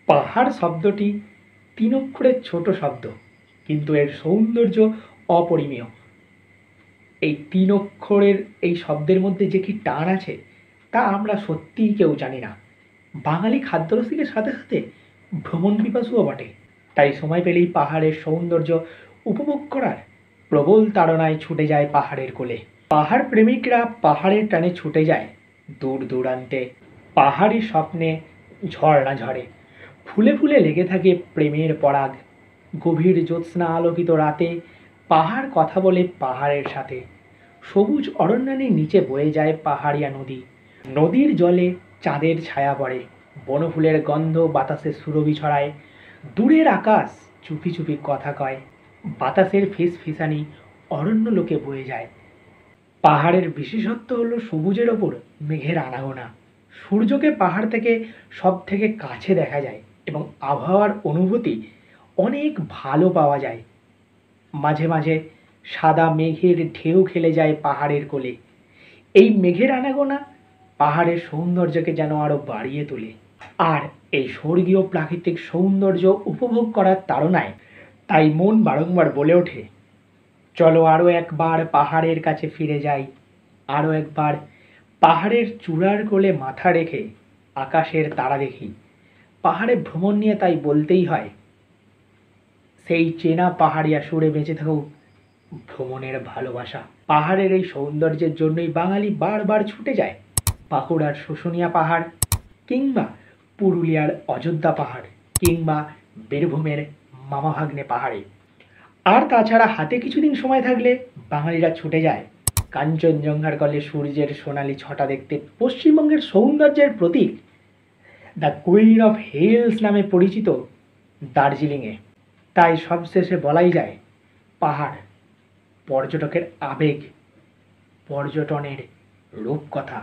পাহাড় শব্দটি তিন অক্ষরের ছোট শব্দ, কিন্তু এর সৌন্দর্য অপরিমেয়। এই তিন অক্ষরের এই শব্দের মধ্যে যে কি টান আছে তা আমরা সত্যিই কেউ জানি না। বাঙালি খাদ্যরসিকের সাথে সাথে ভ্রমণ পিপাসুও বটে, তাই সময় পেলেই পাহাড়ের সৌন্দর্য উপভোগ করার প্রবল তাড়নায় ছুটে যায় পাহাড়ের কোলে। পাহাড় প্রেমিকরা পাহাড়ের টানে ছুটে যায় দূর দূরান্তে। পাহাড়ি স্বপ্নে ঝর্ণা ঝরে, ফুলে ফুলে লেগে থাকে প্রেমের পরাগ। গভীর জ্যোৎস্না আলোকিত রাতে পাহাড় কথা বলে পাহাড়ের সাথে। সবুজ অরণ্যানীর নিচে বয়ে যায় পাহাড়িয়া নদী। নদীর জলে চাঁদের ছায়া পড়ে, বনফুলের গন্ধ বাতাসে সুরভি ছড়ায়। দূরের আকাশ চুপি চুপি কথা কয়, বাতাসের ফিসফিসানি অরণ্য লোকে বয়ে যায়। পাহাড়ের বিশেষত্ব হলো সবুজের ওপর মেঘের আনাগোনা। সূর্যকে পাহাড় থেকে সব থেকে কাছে দেখা যায় এবং আবহাওয়ার অনুভূতি অনেক ভালো পাওয়া যায়। মাঝে মাঝে সাদা মেঘের ঢেউ খেলে যায় পাহাড়ের কোলে। এই মেঘের আনাগোনা পাহাড়ের সৌন্দর্যকে যেন আরো বাড়িয়ে তোলে। আর এই স্বর্গীয় প্রাকৃতিক সৌন্দর্য উপভোগ করার তাড়নায় তাই মন বারংবার বলে ওঠে, চলো আরও একবার পাহাড়ের কাছে ফিরে যাই, আরও একবার পাহাড়ের চূড়ার কোলে মাথা রেখে আকাশের তারা দেখি। পাহাড়ে ভ্রমণ নিয়ে তাই বলতেই হয়, সেই চেনা পাহাড়িয়া সুরে বেঁচে থাকুক ভ্রমণের ভালোবাসা। পাহাড়ের এই সৌন্দর্যের জন্যই বাঙালি বারবার ছুটে যায় বাঁকুড়ার শুশুনিয়া পাহাড়, কিংবা পুরুলিয়ার অযোধ্যা পাহাড়, কিংবা বীরভূমের মামাভাগ্নে পাহাড়ে। আর তাছাড়া হাতে কিছুদিন সময় থাকলে বাঙালিরা ছুটে যায় কাঞ্চনজঙ্ঘার কোলে সূর্যের সোনালি ছটা দেখতে। পশ্চিমবঙ্গের সৌন্দর্যের প্রতীক, দ্য কুইন অফ হিলস নামে পরিচিত দার্জিলিংয়ে। তাই সবশেষে বলাই যায়, পাহাড় পর্যটকের আবেগ, পর্যটনের রূপকথা।